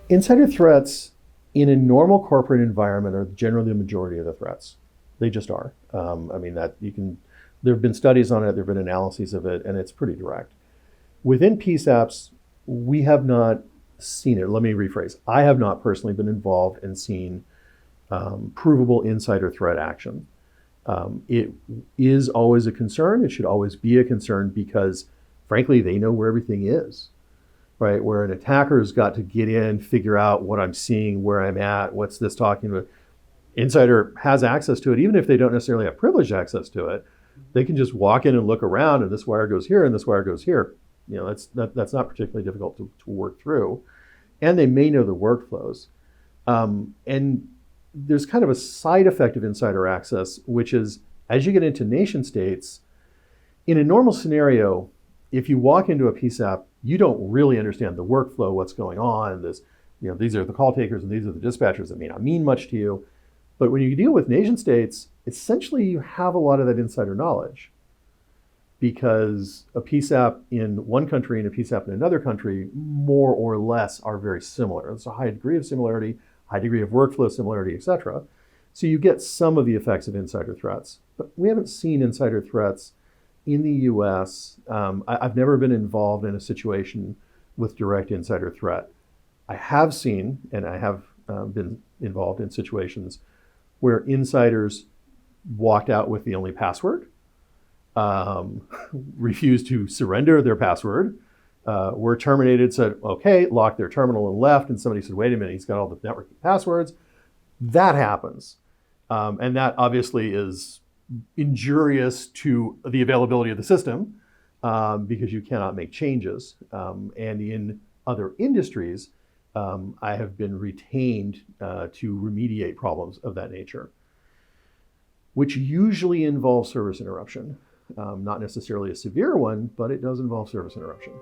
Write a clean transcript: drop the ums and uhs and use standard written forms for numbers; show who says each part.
Speaker 1: Insider threats in a normal corporate environment are generally the majority of the threats. They just are. I mean, that you can, there have been studies on it, there have been analyses of it, and it's pretty direct. Within PSAPs, we have not seen it. Let me rephrase. I have not personally been involved and seen provable insider threat action. It is always a concern. It should always be a concern because, frankly, they know where everything is, right? Where an attacker's got to get in, figure out what I'm seeing, where I'm at, what's this talking about. Insider has access to it, even if they don't necessarily have privileged access to it. They can just walk in and look around, and this wire goes here, and this wire goes here. You know, that's not particularly difficult to work through. And they may know the workflows. And there's kind of a side effect of insider access, which is as you get into nation states, in a normal scenario, if you walk into a PSAP, you don't really understand the workflow, what's going on. This, you know, these are the call takers and these are the dispatchers that may not mean much to you. But when you deal with nation states, essentially you have a lot of that insider knowledge because a PSAP in one country and a PSAP in another country, more or less, are very similar. There's a high degree of similarity, high degree of workflow similarity, et cetera. So you get some of the effects of insider threats. But we haven't seen insider threats in the US. I've never been involved in a situation with direct insider threat. I have seen, and I have been involved in situations where insiders walked out with the only password, refused to surrender their password, were terminated, said, okay, locked their terminal and left, and somebody said, wait a minute, he's got all the networking passwords. That happens. And that obviously is injurious to the availability of the system because you cannot make changes. And in other industries, I have been retained to remediate problems of that nature, which usually involves service interruption. Not necessarily a severe one, but it does involve service interruption.